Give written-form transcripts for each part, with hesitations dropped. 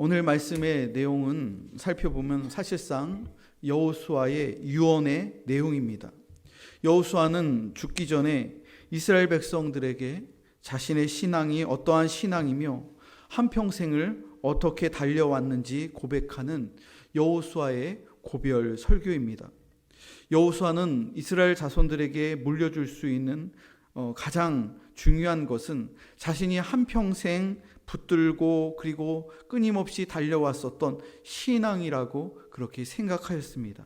오늘 말씀의 내용은 살펴보면 사실상 여호수아의 유언의 내용입니다. 여호수아는 죽기 전에 이스라엘 백성들에게 자신의 신앙이 어떠한 신앙이며 한평생을 어떻게 달려왔는지 고백하는 여호수아의 고별 설교입니다. 여호수아는 이스라엘 자손들에게 물려줄 수 있는 가장 중요한 것은 자신이 한평생 붙들고 그리고 끊임없이 달려왔었던 신앙이라고 그렇게 생각하였습니다.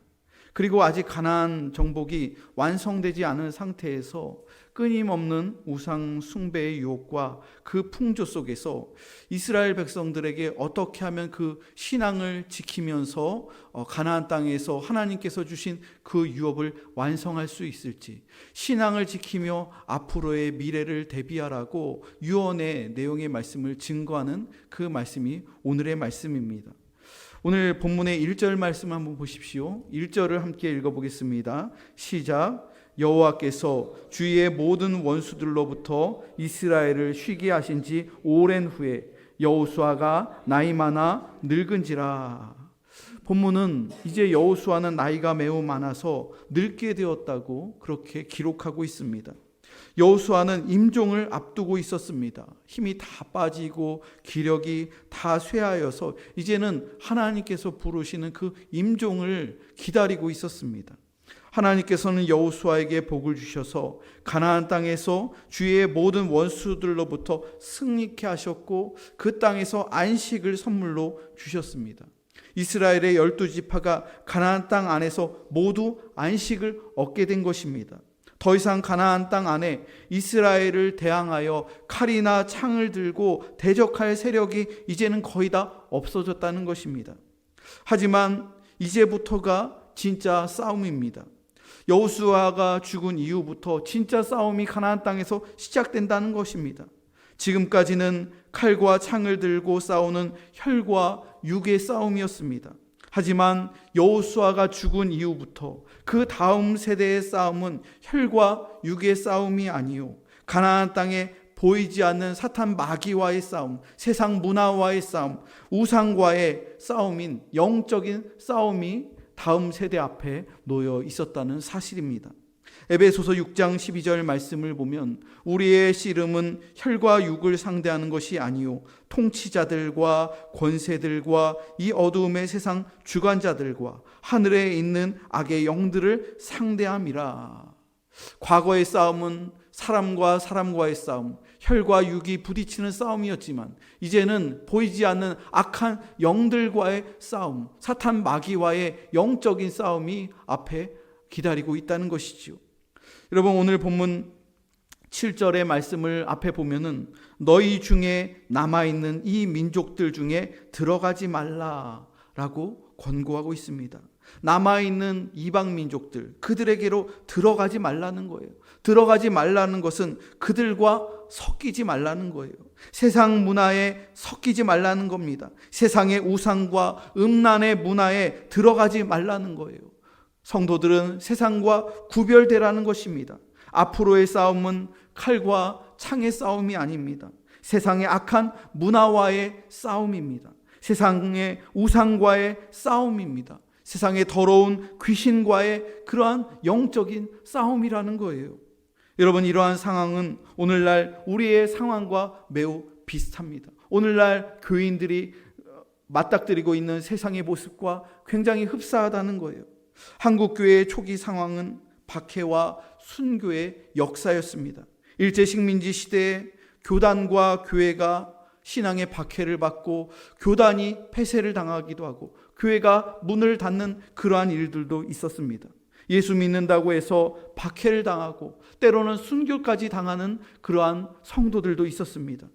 그리고 아직 가나안 정복이 완성되지 않은 상태에서 끊임없는 우상 숭배의 유혹과 그 풍조 속에서 이스라엘 백성들에게 어떻게 하면 그 신앙을 지키면서 가나안 땅에서 하나님께서 주신 그 유업을 완성할 수 있을지, 신앙을 지키며 앞으로의 미래를 대비하라고 유언의 내용의 말씀을 증거하는 그 말씀이 오늘의 말씀입니다. 오늘 본문의 1절 말씀 한번 보십시오. 1절을 함께 읽어보겠습니다. 시작. 여호와께서 주의 모든 원수들로부터 이스라엘을 쉬게 하신 지 오랜 후에 여호수아가 나이 많아 늙은지라. 본문은 이제 여호수아는 나이가 매우 많아서 늙게 되었다고 그렇게 기록하고 있습니다. 여호수아는 임종을 앞두고 있었습니다. 힘이 다 빠지고 기력이 다 쇠하여서 이제는 하나님께서 부르시는 그 임종을 기다리고 있었습니다. 하나님께서는 여호수아에게 복을 주셔서 가나안 땅에서 주의 모든 원수들로부터 승리케 하셨고 그 땅에서 안식을 선물로 주셨습니다. 이스라엘의 12지파가 가나안 땅 안에서 모두 안식을 얻게 된 것입니다. 더 이상 가나안 땅 안에 이스라엘을 대항하여 칼이나 창을 들고 대적할 세력이 이제는 거의 다 없어졌다는 것입니다. 하지만 이제부터가 진짜 싸움입니다. 여호수아가 죽은 이후부터 진짜 싸움이 가나안 땅에서 시작된다는 것입니다. 지금까지는 칼과 창을 들고 싸우는 혈과 육의 싸움이었습니다. 하지만 여호수아가 죽은 이후부터 그 다음 세대의 싸움은 혈과 육의 싸움이 아니요 가나안 땅에 보이지 않는 사탄 마귀와의 싸움, 세상 문화와의 싸움, 우상과의 싸움인 영적인 싸움이 다음 세대 앞에 놓여 있었다는 사실입니다. 에베소서 6장 12절 말씀을 보면 우리의 씨름은 혈과 육을 상대하는 것이 아니요 통치자들과 권세들과 이 어두움의 세상 주관자들과 하늘에 있는 악의 영들을 상대함이라. 과거의 싸움은 사람과 사람과의 싸움, 혈과 육이 부딪히는 싸움이었지만 이제는 보이지 않는 악한 영들과의 싸움, 사탄 마귀와의 영적인 싸움이 앞에 기다리고 있다는 것이지요. 여러분, 오늘 본문 7절의 말씀을 앞에 보면은 너희 중에 남아있는 이 민족들 중에 들어가지 말라라고 권고하고 있습니다. 남아있는 이방 민족들, 그들에게로 들어가지 말라는 거예요. 들어가지 말라는 것은 그들과 섞이지 말라는 거예요. 세상 문화에 섞이지 말라는 겁니다. 세상의 우상과 음란의 문화에 들어가지 말라는 거예요. 성도들은 세상과 구별되라는 것입니다. 앞으로의 싸움은 칼과 창의 싸움이 아닙니다. 세상의 악한 문화와의 싸움입니다. 세상의 우상과의 싸움입니다. 세상의 더러운 귀신과의 그러한 영적인 싸움이라는 거예요. 여러분, 이러한 상황은 오늘날 우리의 상황과 매우 비슷합니다. 오늘날 교인들이 맞닥뜨리고 있는 세상의 모습과 굉장히 흡사하다는 거예요. 한국교회의 초기 상황은 박해와 순교의 역사였습니다. 일제식민지 시대에 교단과 교회가 신앙의 박해를 받고 교단이 폐쇄를 당하기도 하고 교회가 문을 닫는 그러한 일들도 있었습니다. 예수 믿는다고 해서 박해를 당하고 때로는 순교까지 당하는 그러한 성도들도 있었습니다.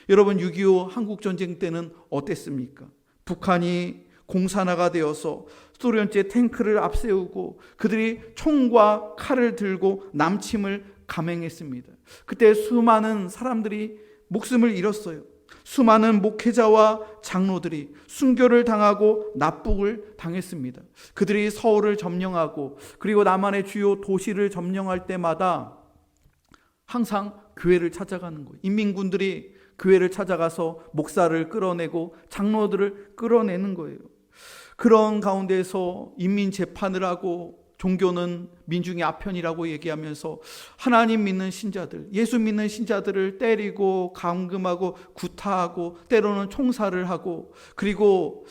여러분, 6.25 한국전쟁 때는 어땠습니까? 북한이 공산화가 되어서 소련제 탱크를 앞세우고 그들이 총과 칼을 들고 남침을 감행했습니다. 그때 수많은 사람들이 목숨을 잃었어요. 수많은 목회자와 장로들이 순교를 당하고 납북을 당했습니다. 그들이 서울을 점령하고 그리고 남한의 주요 도시를 점령할 때마다 항상 교회를 찾아가는 거예요. 인민군들이 교회를 찾아가서 목사를 끌어내고 장로들을 끌어내는 거예요. 그런 가운데서 인민 재판을 하고 종교는 민중의 아편이라고 얘기하면서 하나님 믿는 신자들, 예수 믿는 신자들을 때리고 감금하고 구타하고 때로는 총살을 하고, 그리고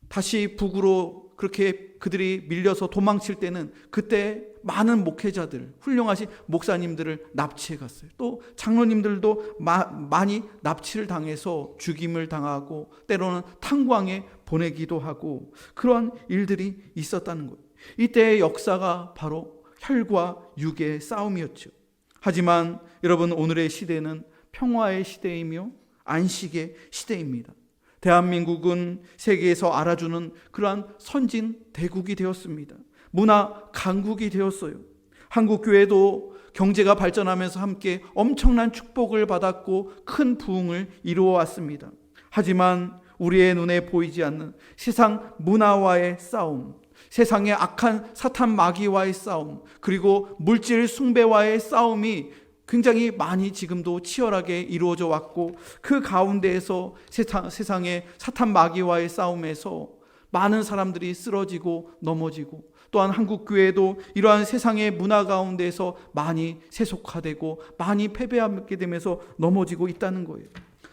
다시 북으로 그렇게 그들이 밀려서 도망칠 때는 그때 많은 목회자들, 훌륭하신 목사님들을 납치해 갔어요. 또 장로님들도 많이 납치를 당해서 죽임을 당하고 때로는 탄광에 보내기도 하고, 그런 일들이 있었다는 거예요. 이때의 역사가 바로 혈과 육의 싸움이었죠. 하지만 여러분, 오늘의 시대는 평화의 시대이며 안식의 시대입니다. 대한민국은 세계에서 알아주는 그러한 선진 대국이 되었습니다. 문화 강국이 되었어요. 한국교회도 경제가 발전하면서 함께 엄청난 축복을 받았고 큰 부흥을 이루어 왔습니다. 하지만 우리의 눈에 보이지 않는 세상 문화와의 싸움, 세상의 악한 사탄 마귀와의 싸움, 그리고 물질 숭배와의 싸움이 굉장히 많이 지금도 치열하게 이루어져 왔고, 그 가운데에서 세상의 사탄 마귀와의 싸움에서 많은 사람들이 쓰러지고 넘어지고, 또한 한국교회도 이러한 세상의 문화 가운데에서 많이 세속화되고 많이 패배하게 되면서 넘어지고 있다는 거예요.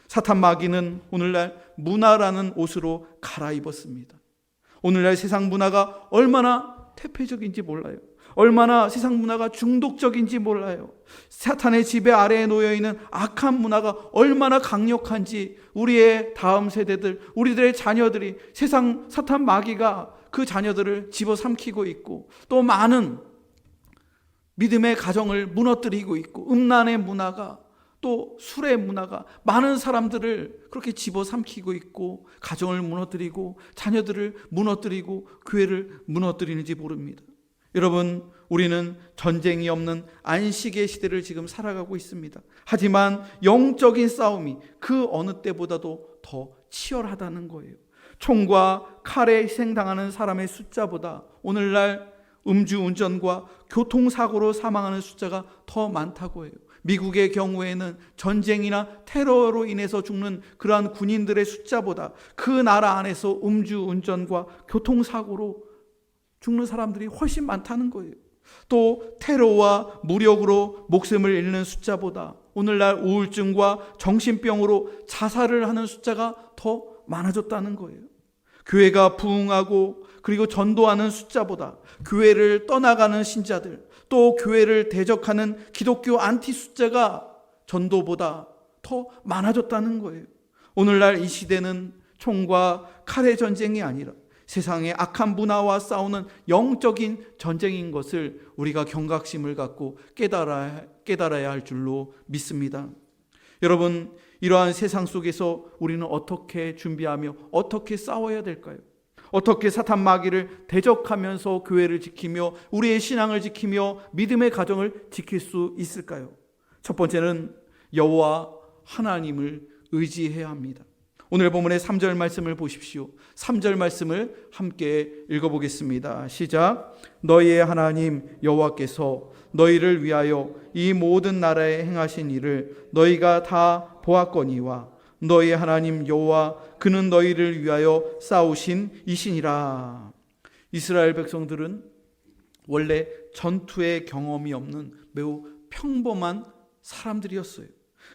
사탄 마귀는 오늘날 문화라는 옷으로 갈아입었습니다. 오늘날 세상 문화가 얼마나 태폐적인지 몰라요. 얼마나 세상 문화가 중독적인지 몰라요. 사탄의 지배 아래에 놓여있는 악한 문화가 얼마나 강력한지 우리의 다음 세대들, 우리들의 자녀들이 세상 사탄 마귀가 그 자녀들을 집어삼키고 있고, 또 많은 믿음의 가정을 무너뜨리고 있고, 음란의 문화가, 또 술의 문화가 많은 사람들을 그렇게 집어삼키고 있고, 가정을 무너뜨리고 자녀들을 무너뜨리고 교회를 무너뜨리는지 모릅니다. 여러분, 우리는 전쟁이 없는 안식의 시대를 지금 살아가고 있습니다. 하지만 영적인 싸움이 그 어느 때보다도 더 치열하다는 거예요. 총과 칼에 희생당하는 사람의 숫자보다 오늘날 음주운전과 교통사고로 사망하는 숫자가 더 많다고 해요. 미국의 경우에는 전쟁이나 테러로 인해서 죽는 그러한 군인들의 숫자보다 그 나라 안에서 음주운전과 교통사고로 죽는 사람들이 훨씬 많다는 거예요. 또 테러와 무력으로 목숨을 잃는 숫자보다 오늘날 우울증과 정신병으로 자살을 하는 숫자가 더 많아졌다는 거예요. 교회가 부흥하고 그리고 전도하는 숫자보다 교회를 떠나가는 신자들, 또 교회를 대적하는 기독교 안티 숫자가 전도보다 더 많아졌다는 거예요. 오늘날 이 시대는 총과 칼의 전쟁이 아니라 세상의 악한 문화와 싸우는 영적인 전쟁인 것을 우리가 경각심을 갖고 깨달아야 할 줄로 믿습니다. 여러분, 이러한 세상 속에서 우리는 어떻게 준비하며 어떻게 싸워야 될까요? 어떻게 사탄 마귀를 대적하면서 교회를 지키며 우리의 신앙을 지키며 믿음의 가정을 지킬 수 있을까요? 첫 번째는 여호와 하나님을 의지해야 합니다. 오늘 본문의 3절 말씀을 보십시오. 3절 말씀을 함께 읽어보겠습니다. 시작. 너희의 하나님 여호와께서 너희를 위하여 이 모든 나라에 행하신 일을 너희가 다 보았거니와 너희의 하나님 여호와 그는 너희를 위하여 싸우신 이시니라. 이스라엘 백성들은 원래 전투의 경험이 없는 매우 평범한 사람들이었어요.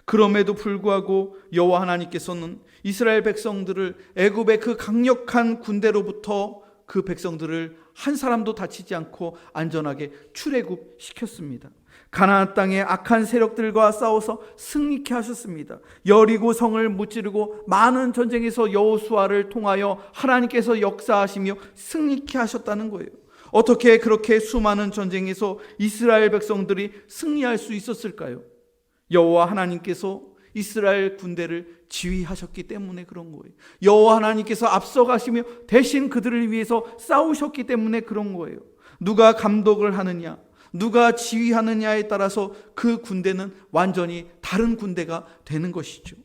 그럼에도 불구하고 여호와 하나님께서는 이스라엘 백성들을 애굽의 그 강력한 군대로부터 그 백성들을 한 사람도 다치지 않고 안전하게 출애굽시켰습니다. 가나안 땅의 악한 세력들과 싸워서 승리케 하셨습니다. 여리고 성을 무찌르고 많은 전쟁에서 여호수아를 통하여 하나님께서 역사하시며 승리케 하셨다는 거예요. 어떻게 그렇게 수많은 전쟁에서 이스라엘 백성들이 승리할 수 있었을까요? 여호와 하나님께서 이스라엘 군대를 지휘하셨기 때문에 그런 거예요. 여호와 하나님께서 앞서가시며 대신 그들을 위해서 싸우셨기 때문에 그런 거예요. 누가 감독을 하느냐, 누가 지휘하느냐에 따라서 그 군대는 완전히 다른 군대가 되는 것이죠.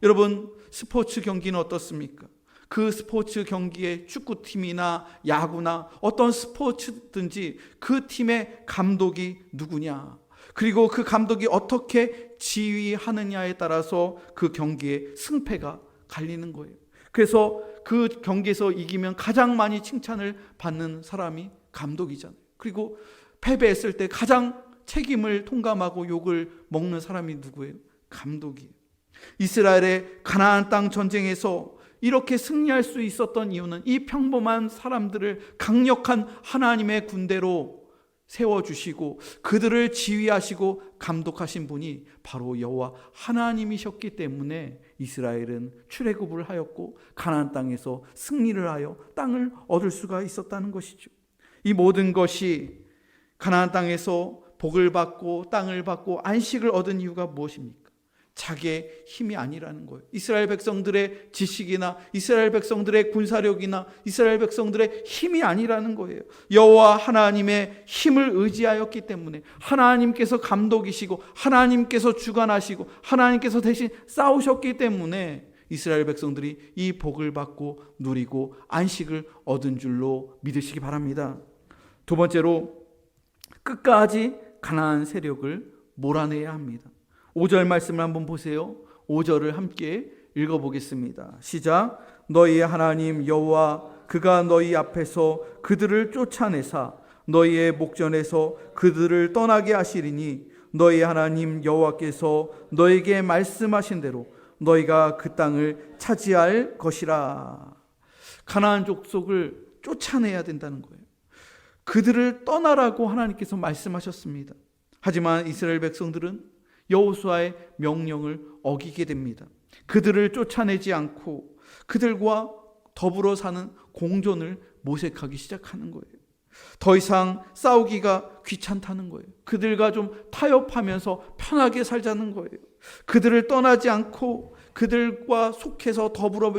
여러분, 스포츠 경기는 어떻습니까? 그 스포츠 경기에 축구팀이나 야구나 어떤 스포츠든지 그 팀의 감독이 누구냐? 그리고 그 감독이 어떻게 지휘하느냐에 따라서 그 경기의 승패가 갈리는 거예요. 그래서 그 경기에서 이기면 가장 많이 칭찬을 받는 사람이 감독이잖아요. 그리고 패배했을 때 가장 책임을 통감하고 욕을 먹는 사람이 누구예요? 감독이에요. 이스라엘의 가나안 땅 전쟁에서 이렇게 승리할 수 있었던 이유는 이 평범한 사람들을 강력한 하나님의 군대로 세워주시고 그들을 지휘하시고 감독하신 분이 바로 여호와 하나님이셨기 때문에 이스라엘은 출애굽을 하였고 가나안 땅에서 승리를 하여 땅을 얻을 수가 있었다는 것이죠. 이 모든 것이 가나안 땅에서 복을 받고 땅을 받고 안식을 얻은 이유가 무엇입니까? 자기의 힘이 아니라는 거예요. 이스라엘 백성들의 지식이나 이스라엘 백성들의 군사력이나 이스라엘 백성들의 힘이 아니라는 거예요. 여호와 하나님의 힘을 의지하였기 때문에 하나님께서 감독이시고 하나님께서 주관하시고 하나님께서 대신 싸우셨기 때문에 이스라엘 백성들이 이 복을 받고 누리고 안식을 얻은 줄로 믿으시기 바랍니다. 두 번째로 끝까지 가나안 세력을 몰아내야 합니다. 5절 말씀을 한번 보세요. 5절을 함께 읽어보겠습니다. 시작. 너희의 하나님 여호와 그가 너희 앞에서 그들을 쫓아내사 너희의 목전에서 그들을 떠나게 하시리니 너희의 하나님 여호와께서 너희에게 말씀하신 대로 너희가 그 땅을 차지할 것이라. 가나안 족속을 쫓아내야 된다는 거예요. 그들을 떠나라고 하나님께서 말씀하셨습니다. 하지만 이스라엘 백성들은 여호수아의 명령을 어기게 됩니다. 그들을 쫓아내지 않고 그들과 더불어 사는 공존을 모색하기 시작하는 거예요. 더 이상 싸우기가 귀찮다는 거예요. 그들과 좀 타협하면서 편하게 살자는 거예요. 그들을 떠나지 않고 그들과 속해서 더불어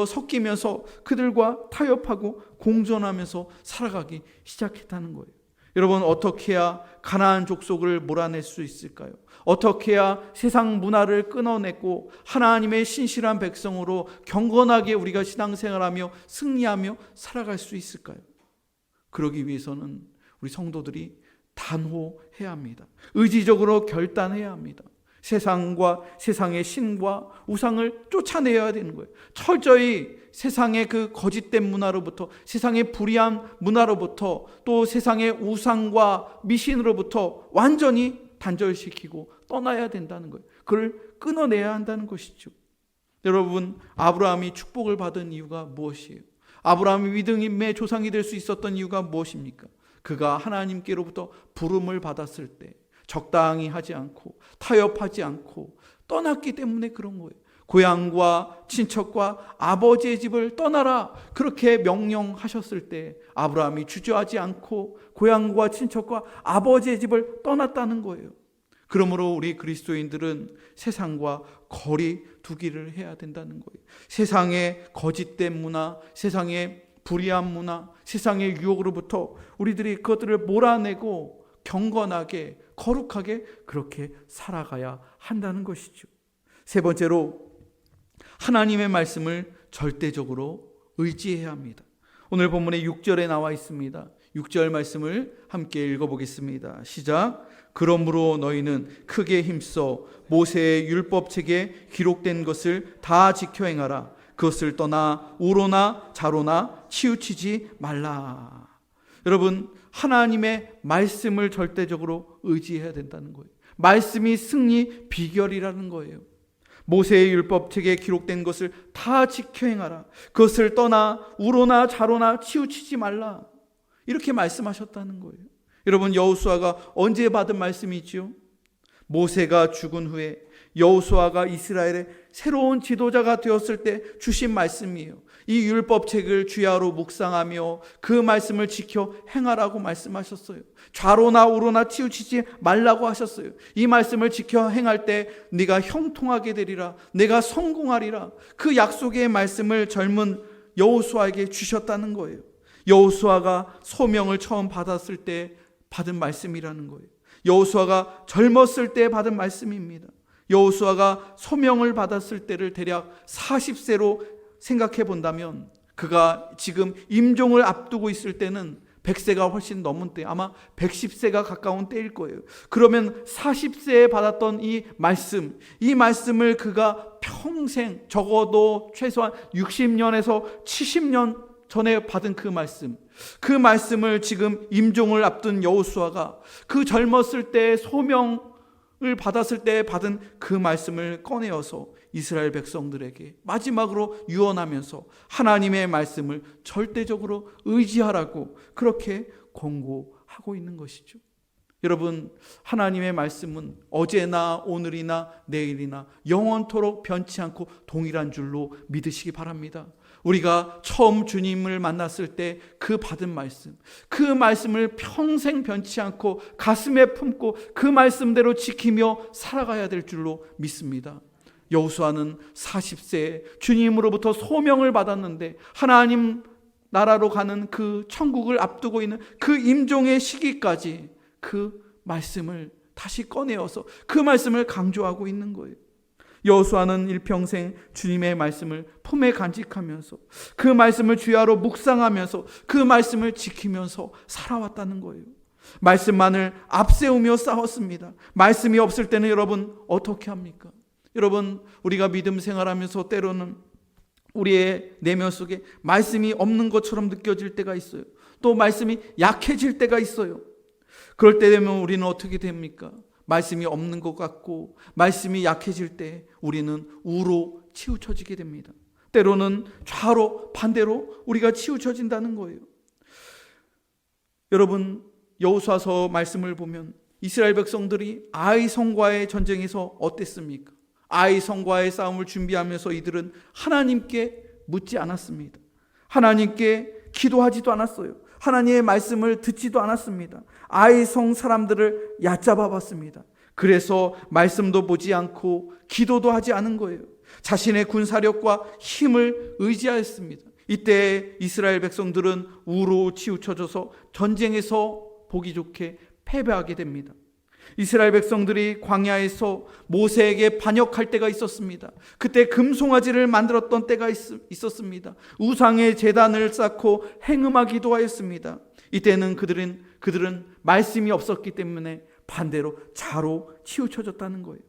섞이면서 그들과 타협하고 공존하면서 살아가기 시작했다는 거예요. 여러분, 어떻게 해야 가나안 족속을 몰아낼 수 있을까요? 어떻게 해야 세상 문화를 끊어내고 하나님의 신실한 백성으로 경건하게 우리가 신앙생활하며 승리하며 살아갈 수 있을까요? 그러기 위해서는 우리 성도들이 단호해야 합니다. 의지적으로 결단해야 합니다. 세상과 세상의 신과 우상을 쫓아내야 되는 거예요. 철저히 세상의 그 거짓된 문화로부터, 세상의 불의한 문화로부터, 또 세상의 우상과 미신으로부터 완전히 단절시키고 떠나야 된다는 거예요. 그걸 끊어내야 한다는 것이죠. 여러분, 아브라함이 축복을 받은 이유가 무엇이에요? 아브라함이 믿음의 조상이 될 수 있었던 이유가 무엇입니까? 그가 하나님께로부터 부름을 받았을 때 적당히 하지 않고 타협하지 않고 떠났기 때문에 그런 거예요. 고향과 친척과 아버지의 집을 떠나라 그렇게 명령하셨을 때 아브라함이 주저하지 않고 고향과 친척과 아버지의 집을 떠났다는 거예요. 그러므로 우리 그리스도인들은 세상과 거리 두기를 해야 된다는 거예요. 세상의 거짓된 문화, 세상의 불의한 문화, 세상의 유혹으로부터 우리들이 그것들을 몰아내고 경건하게 거룩하게 그렇게 살아가야 한다는 것이죠. 세 번째로 하나님의 말씀을 절대적으로 의지해야 합니다. 오늘 본문의 6절에 나와 있습니다. 6절 말씀을 함께 읽어보겠습니다. 시작. 그러므로 너희는 크게 힘써 모세의 율법책에 기록된 것을 다 지켜 행하라. 그것을 떠나 우로나 좌로나 치우치지 말라. 여러분, 하나님의 말씀을 절대적으로 의지해야 된다는 거예요. 말씀이 승리 비결이라는 거예요. 모세의 율법책에 기록된 것을 다 지켜 행하라. 그것을 떠나 우로나 좌로나 치우치지 말라. 이렇게 말씀하셨다는 거예요. 여러분, 여호수아가 언제 받은 말씀이지요? 모세가 죽은 후에 여호수아가 이스라엘의 새로운 지도자가 되었을 때 주신 말씀이에요. 이 율법책을 주야로 묵상하며 그 말씀을 지켜 행하라고 말씀하셨어요. 좌로나 우로나 치우치지 말라고 하셨어요. 이 말씀을 지켜 행할 때 네가 형통하게 되리라, 내가 성공하리라. 그 약속의 말씀을 젊은 여호수아에게 주셨다는 거예요. 여호수아가 소명을 처음 받았을 때 받은 말씀이라는 거예요. 여호수아가 젊었을 때 받은 말씀입니다. 여호수아가 소명을 받았을 때를 대략 40세로 생각해 본다면 그가 지금 임종을 앞두고 있을 때는 100세가 훨씬 넘은 때, 아마 110세가 가까운 때일 거예요. 그러면 40세에 받았던 이 말씀을 그가 평생, 적어도 최소한 60년에서 70년 전에 받은 그 말씀을 지금 임종을 앞둔 여호수아가 그 젊었을 때 소명을 받았을 때 받은 그 말씀을 꺼내어서 이스라엘 백성들에게 마지막으로 유언하면서 하나님의 말씀을 절대적으로 의지하라고 그렇게 권고하고 있는 것이죠. 여러분, 하나님의 말씀은 어제나 오늘이나 내일이나 영원토록 변치 않고 동일한 줄로 믿으시기 바랍니다. 우리가 처음 주님을 만났을 때 그 받은 말씀, 그 말씀을 평생 변치 않고 가슴에 품고 그 말씀대로 지키며 살아가야 될 줄로 믿습니다. 여호수아는 40세에 주님으로부터 소명을 받았는데 하나님 나라로 가는 그 천국을 앞두고 있는 그 임종의 시기까지 그 말씀을 다시 꺼내어서 그 말씀을 강조하고 있는 거예요. 여호수아는 일평생 주님의 말씀을 품에 간직하면서 그 말씀을 주야로 묵상하면서 그 말씀을 지키면서 살아왔다는 거예요. 말씀만을 앞세우며 싸웠습니다. 말씀이 없을 때는 여러분 어떻게 합니까? 여러분, 우리가 믿음 생활하면서 때로는 우리의 내면 속에 말씀이 없는 것처럼 느껴질 때가 있어요. 또 말씀이 약해질 때가 있어요. 그럴 때 되면 우리는 어떻게 됩니까? 말씀이 없는 것 같고 말씀이 약해질 때 우리는 우로 치우쳐지게 됩니다. 때로는 좌로, 반대로 우리가 치우쳐진다는 거예요. 여러분, 여호수아서 말씀을 보면 이스라엘 백성들이 아이 성과의 전쟁에서 어땠습니까? 아이 성과의 싸움을 준비하면서 이들은 하나님께 묻지 않았습니다. 하나님께 기도하지도 않았어요. 하나님의 말씀을 듣지도 않았습니다. 아이 성 사람들을 얕잡아 봤습니다. 그래서 말씀도 보지 않고 기도도 하지 않은 거예요. 자신의 군사력과 힘을 의지하였습니다. 이때 이스라엘 백성들은 우로 치우쳐져서 전쟁에서 보기 좋게 패배하게 됩니다. 이스라엘 백성들이 광야에서 모세에게 반역할 때가 있었습니다. 그때 금송아지를 만들었던 때가 있었습니다. 우상의 제단을 쌓고 행음하기도 하였습니다. 이때는 그들은 말씀이 없었기 때문에 반대로 좌로 치우쳐졌다는 거예요.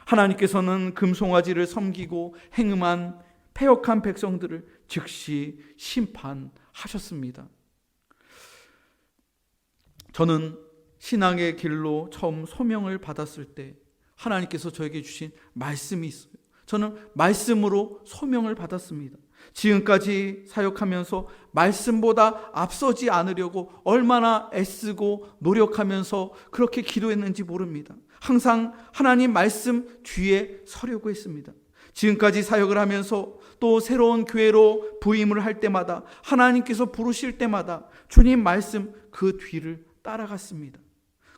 하나님께서는 금송아지를 섬기고 행음한 패역한 백성들을 즉시 심판하셨습니다. 저는 신앙의 길로 처음 소명을 받았을 때 하나님께서 저에게 주신 말씀이 있어요. 저는 말씀으로 소명을 받았습니다. 지금까지 사역하면서 말씀보다 앞서지 않으려고 얼마나 애쓰고 노력하면서 그렇게 기도했는지 모릅니다. 항상 하나님 말씀 뒤에 서려고 했습니다. 지금까지 사역을 하면서 또 새로운 교회로 부임을 할 때마다 하나님께서 부르실 때마다 주님 말씀 그 뒤를 따라갔습니다.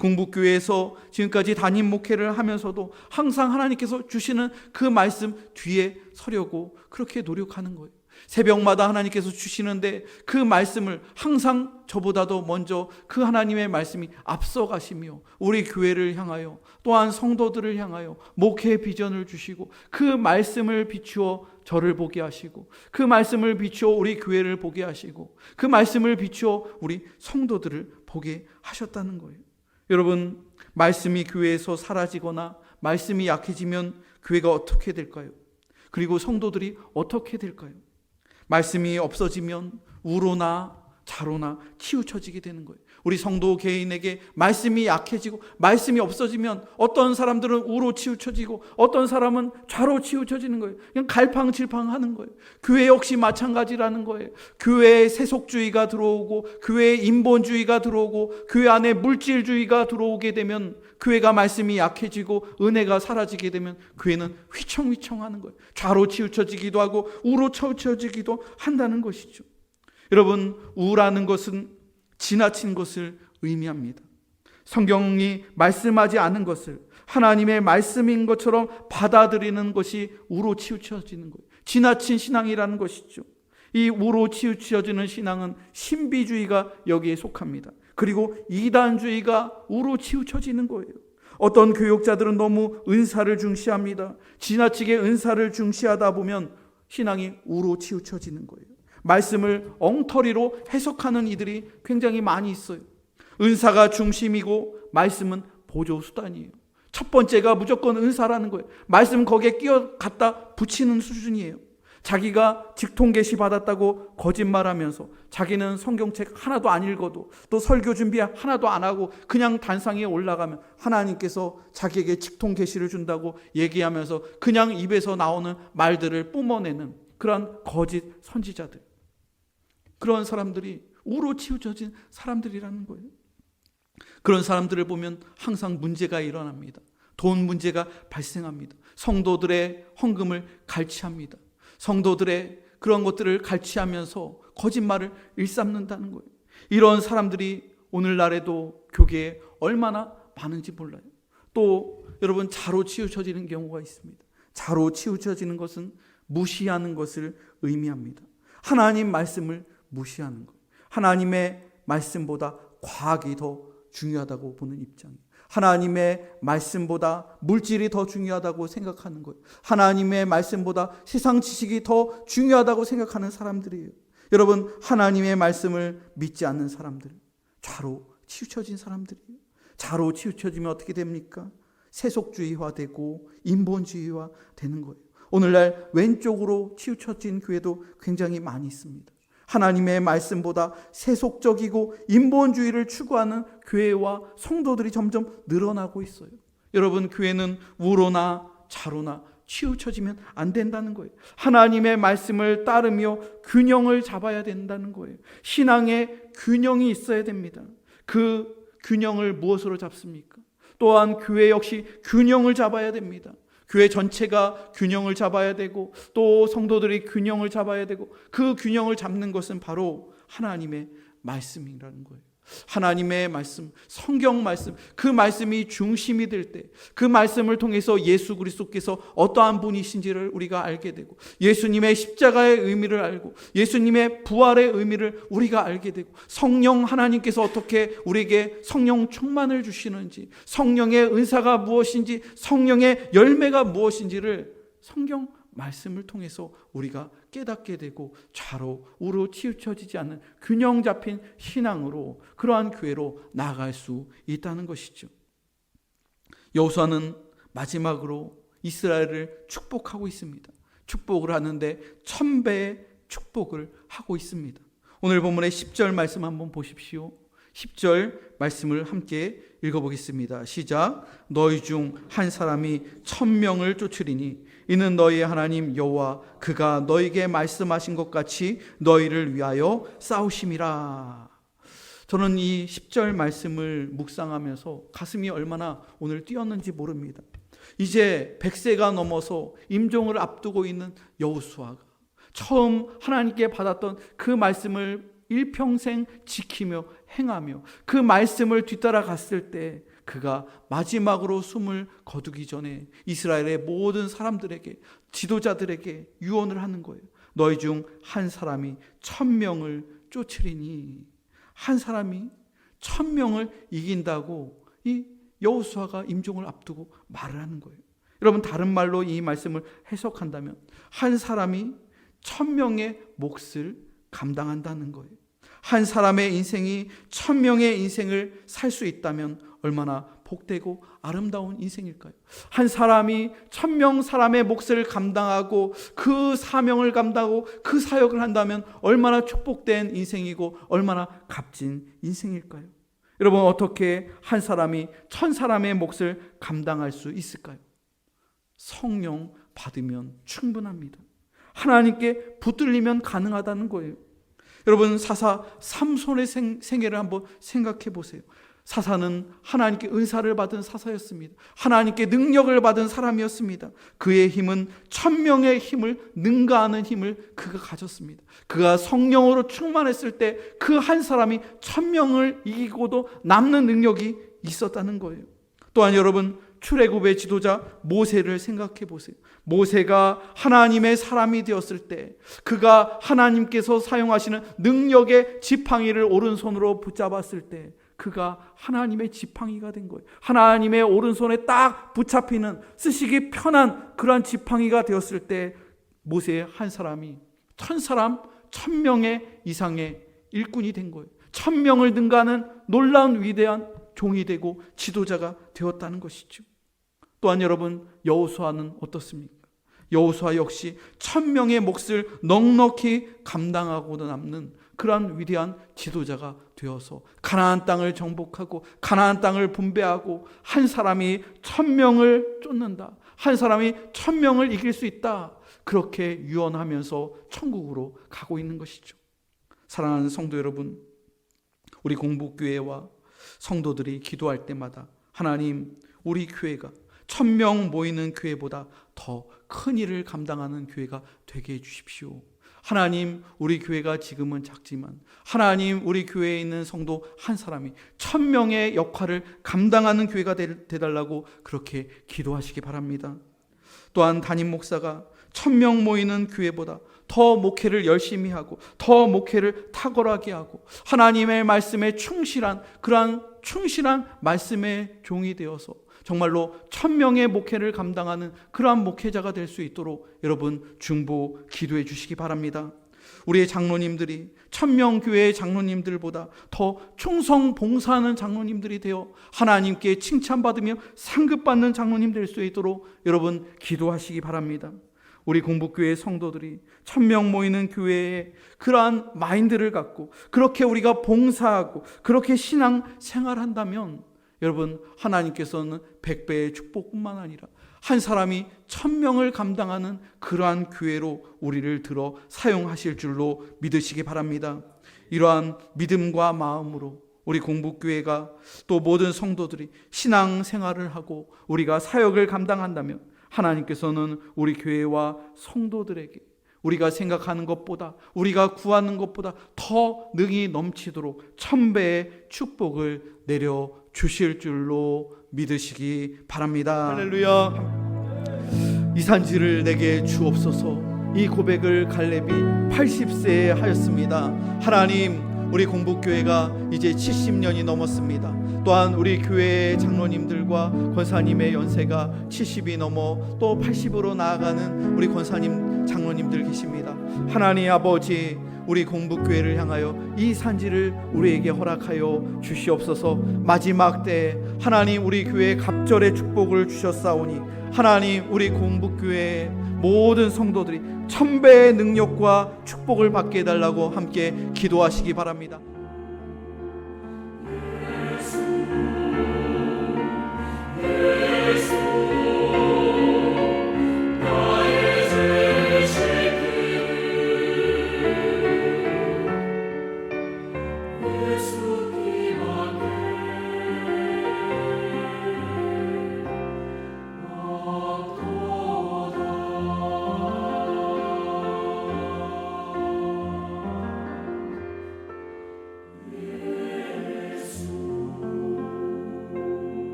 공부교회에서 지금까지 담임 목회를 하면서도 항상 하나님께서 주시는 그 말씀 뒤에 서려고 그렇게 노력하는 거예요. 새벽마다 하나님께서 주시는데 그 말씀을 항상 저보다도 먼저 그 하나님의 말씀이 앞서가시며 우리 교회를 향하여 또한 성도들을 향하여 목회의 비전을 주시고 그 말씀을 비추어 저를 보게 하시고 그 말씀을 비추어 우리 교회를 보게 하시고 그 말씀을 비추어 우리 성도들을 보게 하셨다는 거예요. 여러분, 말씀이 교회에서 사라지거나 말씀이 약해지면 교회가 어떻게 될까요? 그리고 성도들이 어떻게 될까요? 말씀이 없어지면 우로나 좌로나 치우쳐지게 되는 거예요. 우리 성도 개인에게 말씀이 약해지고 말씀이 없어지면 어떤 사람들은 우로 치우쳐지고 어떤 사람은 좌로 치우쳐지는 거예요. 그냥 갈팡질팡하는 거예요. 교회 역시 마찬가지라는 거예요. 교회에 세속주의가 들어오고 교회에 인본주의가 들어오고 교회 안에 물질주의가 들어오게 되면 교회가 말씀이 약해지고 은혜가 사라지게 되면 교회는 휘청휘청하는 거예요. 좌로 치우쳐지기도 하고 우로 치우쳐지기도 한다는 것이죠. 여러분, 우라는 것은 지나친 것을 의미합니다. 성경이 말씀하지 않은 것을 하나님의 말씀인 것처럼 받아들이는 것이 우로 치우쳐지는 거예요. 지나친 신앙이라는 것이죠. 이 우로 치우쳐지는 신앙은 신비주의가 여기에 속합니다. 그리고 이단주의가 우로 치우쳐지는 거예요. 어떤 교육자들은 너무 은사를 중시합니다. 지나치게 은사를 중시하다 보면 신앙이 우로 치우쳐지는 거예요. 말씀을 엉터리로 해석하는 이들이 굉장히 많이 있어요. 은사가 중심이고 말씀은 보조 수단이에요. 첫 번째가 무조건 은사라는 거예요. 말씀 거기에 끼어 갖다 붙이는 수준이에요. 자기가 직통 계시 받았다고 거짓말하면서 자기는 성경책 하나도 안 읽어도 또 설교 준비 하나도 안 하고 그냥 단상에 올라가면 하나님께서 자기에게 직통 계시를 준다고 얘기하면서 그냥 입에서 나오는 말들을 뿜어내는 그런 거짓 선지자들, 그런 사람들이 우로 치우쳐진 사람들이라는 거예요. 그런 사람들을 보면 항상 문제가 일어납니다. 돈 문제가 발생합니다. 성도들의 헌금을 갈취합니다. 성도들의 그런 것들을 갈취하면서 거짓말을 일삼는다는 거예요. 이런 사람들이 오늘날에도 교계에 얼마나 많은지 몰라요. 또 여러분, 자로 치우쳐지는 경우가 있습니다. 자로 치우쳐지는 것은 무시하는 것을 의미합니다. 하나님 말씀을 무시하는 거예요. 하나님의 말씀보다 과학이 더 중요하다고 보는 입장이에요. 하나님의 말씀보다 물질이 더 중요하다고 생각하는 거예요. 하나님의 말씀보다 세상 지식이 더 중요하다고 생각하는 사람들이에요. 여러분, 하나님의 말씀을 믿지 않는 사람들, 좌로 치우쳐진 사람들이에요. 좌로 치우쳐지면 어떻게 됩니까? 세속주의화되고 인본주의화 되는 거예요. 오늘날 왼쪽으로 치우쳐진 교회도 굉장히 많이 있습니다. 하나님의 말씀보다 세속적이고 인본주의를 추구하는 교회와 성도들이 점점 늘어나고 있어요. 여러분, 교회는 우로나 좌로나 치우쳐지면 안 된다는 거예요. 하나님의 말씀을 따르며 균형을 잡아야 된다는 거예요. 신앙의 균형이 있어야 됩니다. 그 균형을 무엇으로 잡습니까? 또한 교회 역시 균형을 잡아야 됩니다. 교회 전체가 균형을 잡아야 되고 또 성도들이 균형을 잡아야 되고, 그 균형을 잡는 것은 바로 하나님의 말씀이라는 거예요. 하나님의 말씀, 성경 말씀, 그 말씀이 중심이 될 때, 그 말씀을 통해서 예수 그리스도께서 어떠한 분이신지를 우리가 알게 되고, 예수님의 십자가의 의미를 알고 예수님의 부활의 의미를 우리가 알게 되고, 성령 하나님께서 어떻게 우리에게 성령 충만을 주시는지, 성령의 은사가 무엇인지, 성령의 열매가 무엇인지를 성경 말씀을 통해서 우리가 깨닫게 되고 좌로 우로 치우쳐지지 않는 균형 잡힌 신앙으로, 그러한 교회로 나아갈 수 있다는 것이죠. 여호수아는 마지막으로 이스라엘을 축복하고 있습니다. 축복을 하는데 1000배의 축복을 하고 있습니다. 오늘 본문의 10절 말씀 한번 보십시오. 10절 말씀을 함께 읽어보겠습니다. 시작. 너희 중 한 사람이 1000명을 쫓으리니 이는 너희의 하나님 여호와 그가 너희에게 말씀하신 것 같이 너희를 위하여 싸우심이라. 저는 이 10절 말씀을 묵상하면서 가슴이 얼마나 오늘 뛰었는지 모릅니다. 이제 100세가 넘어서 임종을 앞두고 있는 여호수아가 처음 하나님께 받았던 그 말씀을 일평생 지키며 행하며 그 말씀을 뒤따라 갔을 때, 그가 마지막으로 숨을 거두기 전에 이스라엘의 모든 사람들에게, 지도자들에게 유언을 하는 거예요. 너희 중 한 사람이 1000명을 쫓으리니. 한 사람이 1000명을 이긴다고 이 여호수아가 임종을 앞두고 말을 하는 거예요. 여러분, 다른 말로 이 말씀을 해석한다면 한 사람이 1000명의 몫을 감당한다는 거예요. 한 사람의 인생이 1000명의 인생을 살 수 있다면 얼마나 복되고 아름다운 인생일까요? 한 사람이 1000명 사람의 몫을 감당하고 그 사명을 감당하고 그 사역을 한다면 얼마나 축복된 인생이고 얼마나 값진 인생일까요? 여러분, 어떻게 한 사람이 1000사람의 몫을 감당할 수 있을까요? 성령 받으면 충분합니다. 하나님께 붙들리면 가능하다는 거예요. 여러분, 사사 삼손의 생애를 한번 생각해 보세요. 사사는 하나님께 은사를 받은 사사였습니다. 하나님께 능력을 받은 사람이었습니다. 그의 힘은 1000명의 힘을 능가하는 힘을 그가 가졌습니다. 그가 성령으로 충만했을 때 그 한 사람이 1000명을 이기고도 남는 능력이 있었다는 거예요. 또한 여러분, 출애굽의 지도자 모세를 생각해 보세요. 모세가 하나님의 사람이 되었을 때, 그가 하나님께서 사용하시는 능력의 지팡이를 오른손으로 붙잡았을 때 그가 하나님의 지팡이가 된 거예요. 하나님의 오른손에 딱 붙잡히는, 쓰시기 편한 그러한 지팡이가 되었을 때 모세 한 사람이 1000사람 1000명의 이상의 일꾼이 된 거예요. 1000명을 능가하는 놀라운 위대한 종이 되고 지도자가 되었다는 것이죠. 또한 여러분, 여호수아는 어떻습니까? 여호수아 역시 1000명의 몫을 넉넉히 감당하고도 남는 그러한 위대한 지도자가 되어서 가나안 땅을 정복하고 가나안 땅을 분배하고 한 사람이 1000명을 쫓는다, 한 사람이 1000명을 이길 수 있다, 그렇게 유언하면서 천국으로 가고 있는 것이죠. 사랑하는 성도 여러분, 우리 공복교회와 성도들이 기도할 때마다 하나님, 우리 교회가 1000명 모이는 교회보다 더 큰 일을 감당하는 교회가 되게 해주십시오. 하나님, 우리 교회가 지금은 작지만 하나님, 우리 교회에 있는 성도 한 사람이 1000명의 역할을 감당하는 교회가 되달라고 그렇게 기도하시기 바랍니다. 또한 담임 목사가 1000명 모이는 교회보다 더 목회를 열심히 하고 더 목회를 탁월하게 하고 하나님의 말씀에 충실한 그러한 충실한 말씀의 종이 되어서 정말로 1000명의 목회를 감당하는 그러한 목회자가 될 수 있도록 여러분 중보 기도해 주시기 바랍니다. 우리의 장로님들이 1000명 교회의 장로님들보다 더 충성 봉사하는 장로님들이 되어 하나님께 칭찬받으며 상급받는 장로님 될 수 있도록 여러분 기도하시기 바랍니다. 우리 공복교회 성도들이 1000명 모이는 교회에 그러한 마인드를 갖고 그렇게 우리가 봉사하고 그렇게 신앙 생활한다면 여러분, 하나님께서는 100배의 축복뿐만 아니라 한 사람이 1000명을 감당하는 그러한 교회로 우리를 들어 사용하실 줄로 믿으시기 바랍니다. 이러한 믿음과 마음으로 우리 공복교회가 또 모든 성도들이 신앙 생활을 하고 우리가 사역을 감당한다면 하나님께서는 우리 교회와 성도들에게 우리가 생각하는 것보다 우리가 구하는 것보다 더 능히 넘치도록 1000배의 축복을 내려 주실 줄로 믿으시기 바랍니다. 할렐루야. 이 산지를 내게 주옵소서. 이 고백을 갈렙이 80세에 하였습니다. 하나님, 우리 공복교회가 이제 70년이 넘었습니다. 또한 우리 교회 장로님들과 권사님의 연세가 70이 넘어 또 80으로 나아가는 우리 권사님 장로님들 계십니다. 하나님 아버지, 우리 공복교회를 향하여 이 산지를 우리에게 허락하여 주시옵소서. 마지막 때 하나님, 우리 교회에 갑절의 축복을 주셨사오니 하나님, 우리 공복교회의 모든 성도들이 1000배의 능력과 축복을 받게 해달라고 함께 기도하시기 바랍니다.